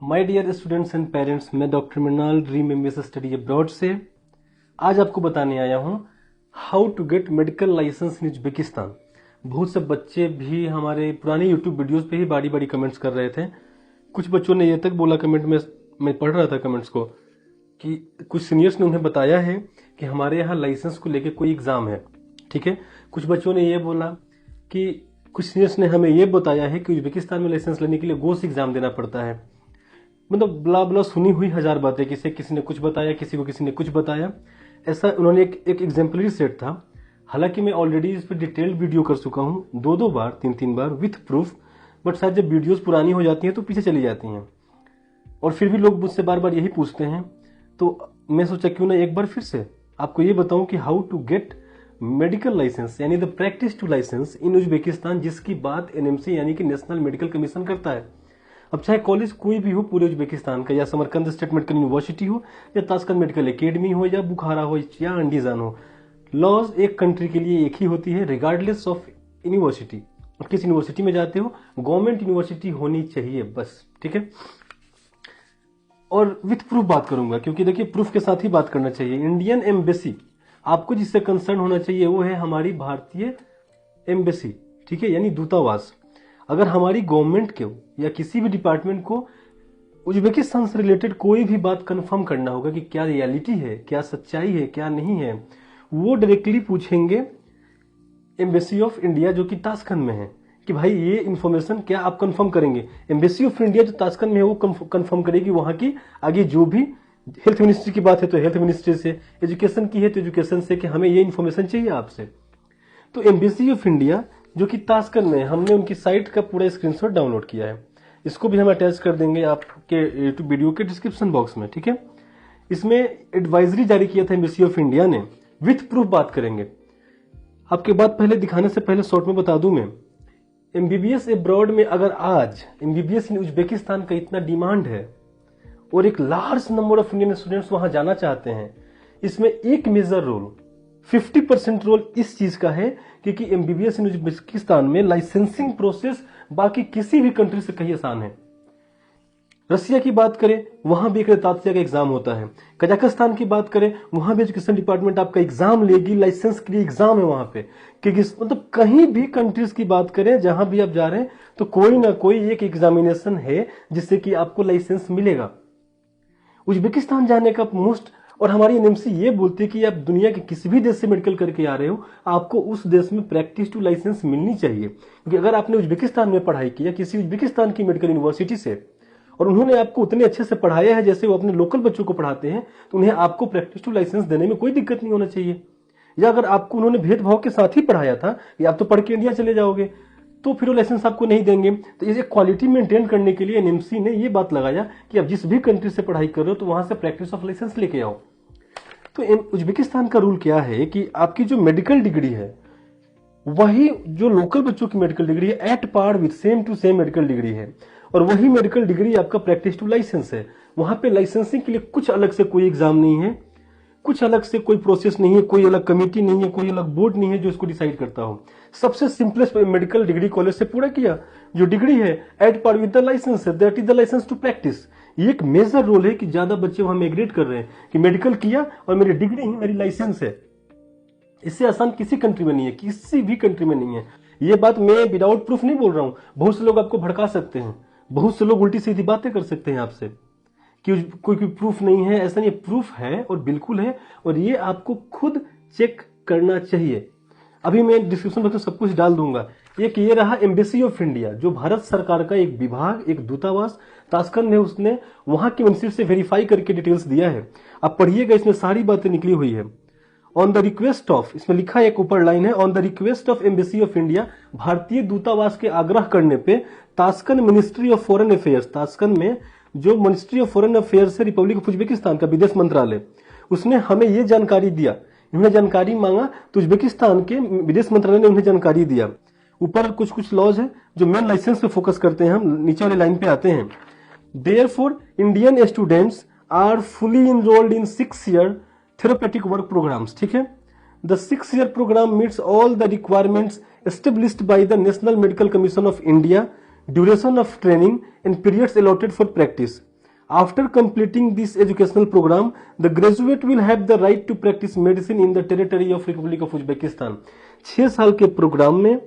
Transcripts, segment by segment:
My dear students and parents, मैं doctor Mrinal dream MBS study abroad से आज आपको बताने आया हूँ how to get medical licence in Uzbekistan. बहुत से बच्चे भी हमारे पुराने यूट्यूब वीडियोस पे ही बड़ी बड़ी कमेंट्स कर रहे थे। कुछ बच्चों ने ये तक बोला कमेंट में, मैं पढ़ रहा था कमेंट्स को, कि कुछ सीनियर्स ने उन्हें बताया है कि हमारे यहाँ लाइसेंस को लेकर कोई एग्जाम है। ठीक है, कुछ बच्चों ने ये बोला कि कुछ सीनियर्स ने हमें ये बताया है कि उज्बेकिस्तान में लाइसेंस लेने के लिए गोस एग्जाम देना पड़ता है। मतलब ब्ला ब्ला सुनी हुई हजार बातें, किसी ने कुछ बताया, किसी को किसी ने कुछ बताया। ऐसा उन्होंने एक एग्जाम्पलरी सेट था। हालांकि मैं ऑलरेडी इस पर डिटेल्ड वीडियो कर चुका हूँ, दो बार, तीन बार विथ प्रूफ, बट शायद जब वीडियोस पुरानी हो जाती हैं तो पीछे चली जाती हैं और फिर भी लोग मुझसे बार बार यही पूछते हैं। तो मैं सोचा क्यों ना एक बार फिर से आपको ये बताऊं कि how to get medical licence यानी the practice to licence in Uzbekistan, जिसकी बात एनएमसी यानी कि नेशनल मेडिकल कमीशन करता है। अब चाहे कॉलेज कोई भी हो पूरे उज्बेकिस्तान का, या समरकंद स्टेट मेडिकल यूनिवर्सिटी हो, या ताशकंद मेडिकल एकेडमी हो, या बुखारा हो, या अंडीजान हो, लॉज एक कंट्री के लिए एक ही होती है रिगार्डलेस ऑफ यूनिवर्सिटी। और किस यूनिवर्सिटी में जाते हो, गवर्नमेंट यूनिवर्सिटी होनी चाहिए बस। ठीक है, और विथ प्रूफ बात करूंगा क्योंकि देखिए प्रूफ के साथ ही बात करना चाहिए। इंडियन एम्बेसी, आपको जिससे कंसर्न होना चाहिए वो है हमारी भारतीय एम्बेसी। ठीक है, यानी दूतावास। अगर हमारी गवर्नमेंट के या किसी भी डिपार्टमेंट को उज्बेकिस्तान से रिलेटेड कोई भी बात कंफर्म करना होगा कि क्या रियलिटी है, क्या सच्चाई है, क्या नहीं है, वो डायरेक्टली पूछेंगे एम्बेसी ऑफ इंडिया जो कि ताशकंद में है कि भाई ये इन्फॉर्मेशन क्या आप कंफर्म करेंगे। एम्बेसी ऑफ इंडिया जो ताशकंद में है वो कंफर्म करेगी वहां की आगे जो भी हेल्थ मिनिस्ट्री की बात है तो हेल्थ मिनिस्ट्री से, एजुकेशन की है तो एजुकेशन से, कि हमें ये इन्फॉर्मेशन चाहिए आपसे। तो एम्बेसी ऑफ इंडिया जो कि ताशकंद में, हमने उनकी साइट का पूरा स्क्रीनशॉट डाउनलोड किया है। इसको भी हम अटैच कर देंगे आपके यूट्यूब वीडियो के डिस्क्रिप्शन बॉक्स में। ठीक है, इसमें एडवाइजरी जारी किया था एम्बेसी ऑफ इंडिया ने, विथ प्रूफ बात करेंगे। आपके बात पहले दिखाने से पहले शॉर्ट में बता दूं मैं, एमबीबीएस अब्रॉड में अगर आज एमबीबीएस इन उज्बेकिस्तान का इतना डिमांड है और एक large number of Indian students वहां जाना चाहते हैं, इसमें एक मेजर रोल 50% रोल इस चीज का है क्योंकि एमबीबीएस इन उज्बेकिस्तान में लाइसेंसिंग प्रोसेस बाकी किसी भी कंट्री से कहीं आसान है। रसिया की बात करें वहां भी एक तात्या का एग्जाम होता है। कजाकिस्तान की बात करें वहां भी एजुकेशन डिपार्टमेंट आपका एग्जाम लेगी, लाइसेंस के लिए एग्जाम है वहां पे। मतलब कहीं भी कंट्रीज की बात करें जहां भी आप जा रहे हैं तो कोई ना कोई एक एग्जामिनेशन है जिससे कि आपको लाइसेंस मिलेगा। उज्बेकिस्तान जाने का मोस्ट, और हमारी एनएमसी ये बोलती है कि आप दुनिया के किसी भी देश से मेडिकल करके आ रहे हो, आपको उस देश में प्रैक्टिस टू लाइसेंस मिलनी चाहिए। क्योंकि अगर आपने उज्बेकिस्तान में पढ़ाई की या किसी उज्बेकिस्तान की मेडिकल यूनिवर्सिटी से, और उन्होंने आपको उतने अच्छे से पढ़ाया है जैसे वो अपने लोकल बच्चों को पढ़ाते हैं, तो उन्हें आपको प्रैक्टिस टू लाइसेंस देने में कोई दिक्कत नहीं होना चाहिए। या अगर आपको उन्होंने भेदभाव के साथ ही पढ़ाया था या आप तो पढ़ के इंडिया चले जाओगे तो फिर वो लाइसेंस आपको नहीं देंगे। तो इसे क्वालिटी मेंटेन करने के लिए एनएमसी ने ये बात लगाया कि आप जिस भी कंट्री से पढ़ाई कर रहे हो तो वहां से प्रैक्टिस ऑफ लाइसेंस लेके आओ। तो उज्बेकिस्तान का रूल क्या है कि आपकी जो मेडिकल डिग्री है वही जो लोकल बच्चों की मेडिकल डिग्री है, at par with same to same medical degree है, और वही मेडिकल डिग्री आपका प्रैक्टिस टू लाइसेंस है। वहां पे लाइसेंसिंग के लिए कुछ अलग से कोई एग्जाम नहीं है, कुछ अलग से कोई प्रोसेस नहीं है, कोई अलग कमेटी नहीं है, कोई अलग बोर्ड नहीं है जो इसको डिसाइड करता हो। सबसे सिंपलेस्ट मेडिकल डिग्री कॉलेज से पूरा किया, जो डिग्री है at par with the licence है, that is the licence to practice. ये एक मेजर रोल है कि ज्यादा बच्चे वहां माइग्रेट कर रहे हैं कि मेडिकल किया और मेरी डिग्री ही मेरी लाइसेंस है। इससे आसान किसी कंट्री में नहीं है, किसी भी कंट्री में नहीं है। ये बात मैं विदाउट प्रूफ नहीं बोल रहा हूं। बहुत से लोग आपको भड़का सकते हैं, बहुत से लोग उल्टी सीधी बातें कर सकते हैं आपसे कि कोई प्रूफ नहीं है। ऐसा नहीं, प्रूफ है और बिल्कुल है, और ये आपको खुद चेक करना चाहिए। अभी मैं डिस्क्रिप्शन बॉक्स में सब कुछ डाल दूंगा। एक ये रहा एम्बेसी ऑफ इंडिया, जो भारत सरकार का एक विभाग, एक दूतावास ताशकंद है, उसने वहां की वेबसाइट से वेरीफाई करके डिटेल्स दिया है। आप पढ़िएगा, इसमें सारी बातें निकली हुई है। ऑन द रिक्वेस्ट ऑफ, इसमें लिखा है, एक ऊपर लाइन है, on the request of embassy of India, भारतीय दूतावास के आग्रह करने पे Tashkent ministry of foreign affairs, Tashkent में जो मिनिस्ट्री ऑफ फॉरेन अफेयर्स है रिपब्लिक ऑफ उज्बेकिस्तान का विदेश मंत्रालय, उसने हमें यह जानकारी दिया। उन्होंने जानकारी मांगा तो उज्बेकिस्तान के विदेश मंत्रालय ने उन्हें जानकारी दिया। ऊपर कुछ लॉज है जो मेन लाइसेंस पे फोकस करते हैं, हम नीचे वाले लाइन पे आते हैं। Therefore Indian students are fully enrolled in 6 year therapeutic work programmes. ठीक है, the 6 year programme meets all the requirements established by the National Medical Commission of India, duration of training and periods allotted for practice. After completing this educational program, the graduate will have the right to practice medicine in the territory of Republic of Uzbekistan. 6 साल के programme में,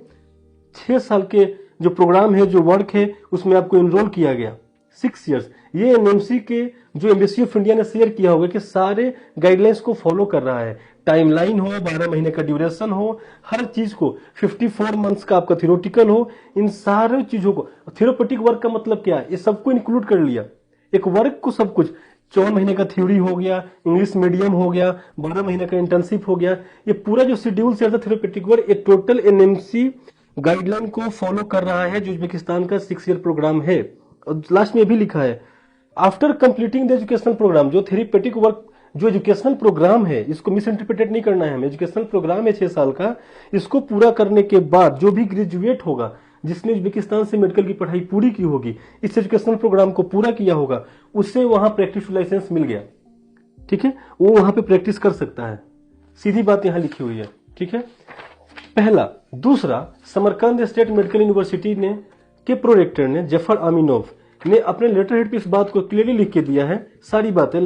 6 साल के जो programme है, जो work है, उसमें आपको एनरोल किया गया 6 इयर्स। ये एनएमसी के जो एम्बेसी ऑफ इंडिया ने शेयर किया होगा कि सारे गाइडलाइंस को फॉलो कर रहा है। टाइमलाइन हो, 12 महीने का ड्यूरेशन हो, हर चीज को 54 मंथ्स का आपका थियोरेटिकल हो, इन सारे चीजों को। थेरेपेटिक वर्क का मतलब क्या है, ये सबको इंक्लूड कर लिया, एक वर्क को सब कुछ। 4 महीने का थ्योरी हो गया, इंग्लिश मीडियम हो गया, 12 महीने का इंटर्नशिप हो गया, ये पूरा जो शेड्यूल से थेरेपेटिक वर्क, ये टोटल एनएमसी गाइडलाइन को फॉलो कर रहा है, जो उज्बेकिस्तान का 6 ईयर प्रोग्राम है। और लास्ट में भी लिखा है, after completing the educational programme, जो थेरेपेटिक वर्क, जो एजुकेशनल प्रोग्राम है, इसको मिस इंटरप्रिटेट नहीं करना है हमें। एजुकेशनल प्रोग्राम है 6 साल का, इसको पूरा करने के बाद जो भी ग्रेजुएट होगा, जिसने उज्बेकिस्तान से मेडिकल की पढ़ाई पूरी की होगी, इस एजुकेशनल प्रोग्राम को पूरा किया होगा, उससे वहां प्रैक्टिस लाइसेंस मिल गया, ठीक है, वो वहां पे प्रैक्टिस कर सकता है। सीधी बात यहां लिखी हुई है, ठीक है, पहला। दूसरा, समरकंद स्टेट मेडिकल यूनिवर्सिटी ने के प्रोरेक्टर ने जफर अमीनोव ने अपने लेटर हेड पे इस बात को क्लियरली लिख के दिया है, सारी बातें।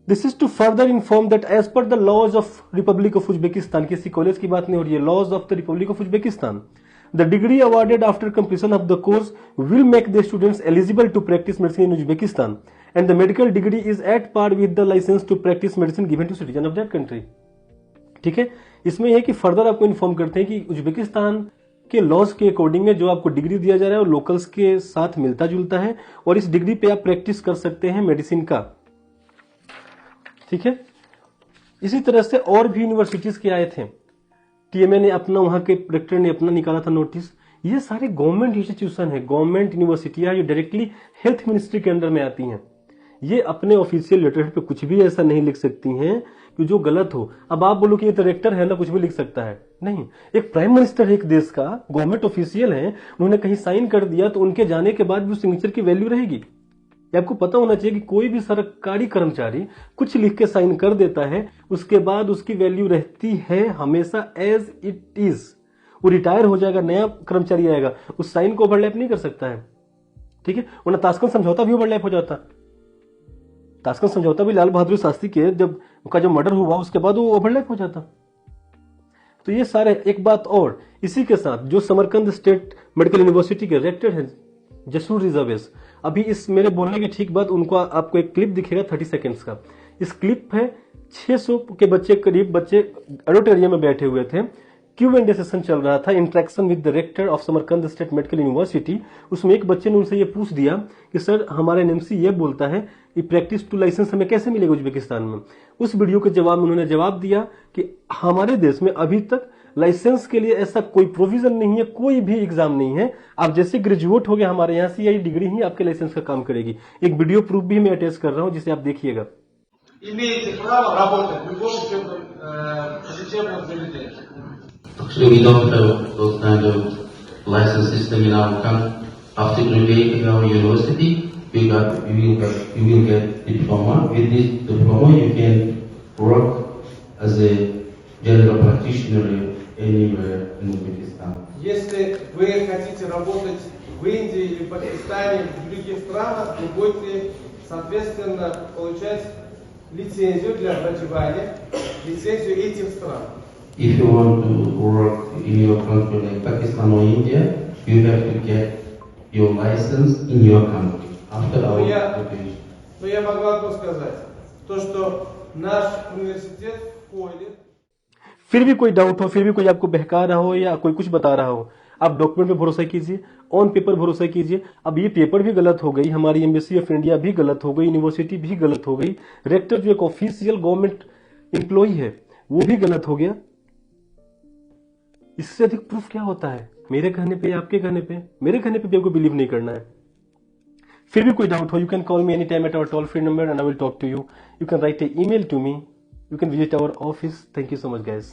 This is to further inform that as per the laws of Republic of Uzbekistan, किसी कॉलेज की बात नहीं हो रही है, laws of the Republic of Uzbekistan, the degree awarded after completion of the course will make the students eligible to practice medicine in Uzbekistan, and the medical degree is at par with the license to practice medicine given to citizen of that country। ठीक है, इसमें यह कि further आपको inform करते हैं कि Uzbekistan के लॉज के अकॉर्डिंग में जो आपको डिग्री दिया जा रहा है वो लोकल्स के साथ मिलता जुलता है, और इस डिग्री पे आप प्रैक्टिस कर सकते हैं मेडिसिन का, ठीक है। इसी तरह से और भी यूनिवर्सिटीज के आए थे, टीएमए ने अपना, वहां के प्रोरेक्टर ने अपना निकाला था नोटिस। ये सारे गवर्नमेंट इंस्टीट्यूशन है, गवर्नमेंट यूनिवर्सिटियां जो डायरेक्टली हेल्थ मिनिस्ट्री के अंडर में आती हैं। ये अपने ऑफिशियल लेटर पे कुछ भी ऐसा नहीं लिख सकती हैं कि जो गलत हो। अब आप बोलो कि ये डायरेक्टर है ना, कुछ भी लिख सकता है, नहीं। एक प्राइम मिनिस्टर है एक देश का, गवर्नमेंट ऑफिशियल है, उन्होंने कहीं साइन कर दिया तो उनके जाने के बाद भी उस सिग्नेचर की वैल्यू रहेगी। आपको पता होना चाहिए कि कोई भी सरकारी कर्मचारी कुछ लिख के साइन कर देता है, उसके बाद उसकी वैल्यू रहती है हमेशा एज इट इज। वो रिटायर हो जाएगा, नया कर्मचारी आएगा, उस साइन को ओवरलैप नहीं कर सकता है, ठीक है। वरना ताशकंद समझौता भी ओवरलैप हो जाता। ताशकंद समझौता भी लाल बहादुर शास्त्री के जब उनका जो मर्डर हुआ उसके बाद वो ओवरलैप हो जाता। तो ये सारे, एक बात और, इसी के साथ जो समरकंद स्टेट मेडिकल यूनिवर्सिटी के रेक्टर हैं जसूर रिजवेस, अभी इस मेरे बोलने के ठीक बाद उनको आपको एक क्लिप दिखेगा 30 सेकेंड्स का। इस क्लिप है 600 के बच्चे, करीब बच्चे ऑडिटोरियम में बैठे हुए थे, Q&A सेशन चल रहा था, interaction with the rector of Samarkand State Medical University. उसमें एक बच्चे ने उनसे ये पूछ दिया कि सर, हमारा एनएमसी ये बोलता है कि प्रैक्टिस टू लाइसेंस हमें कैसे मिलेगा उज्बेकिस्तान में। उस वीडियो के जवाब में उन्होंने जवाब दिया कि हमारे देश में अभी तक लाइसेंस के लिए ऐसा कोई प्रोविजन नहीं है, कोई भी एग्जाम नहीं है। आप जैसे ग्रेजुएट हो गए हमारे यहाँ से, यही डिग्री ही आपके लाइसेंस का काम करेगी। एक वीडियो प्रूफ भी मैं अटैच कर रहा हूँ, जिसे आप देखिएगा। Имеете право работать в любом лечебном заведении. Actually, we don't have those kind of license system in our country. After graduating our university, you will get diploma. With this diploma, you can work as a general practitioner anywhere in Uzbekistan. Если вы хотите работать в Индии или Пакистане, в других странах, вы будете, соответственно, получать лицензию для проживания, лицензию этих стран. If you want to work in your country like Pakistan or India, you have to get your license in your country after our graduation. Но я могу одно сказать, то что наш университет входит. फिर भी कोई doubt हो, फिर भी कोई आपको बहका रहा हो या कोई कुछ बता रहा हो, आप डॉक्यूमेंट पे भरोसा कीजिए, ऑन पेपर भरोसा कीजिए। अब ये पेपर भी गलत हो गई, हमारी एम्बेसी ऑफ इंडिया भी गलत हो गई, यूनिवर्सिटी भी गलत हो गई, रेक्टर जो एक ऑफिशियल गवर्नमेंट एम्प्लॉई है वो भी गलत हो गया। इससे अधिक प्रूफ क्या होता है? मेरे कहने पे, आपके कहने पे, मेरे कहने पे भी आपको बिलीव नहीं करना है। फिर भी कोई डाउट हो, you can call me any time at our toll free number and I will talk to you. You can write a email to me, you can visit our office. Thank you so much, guys.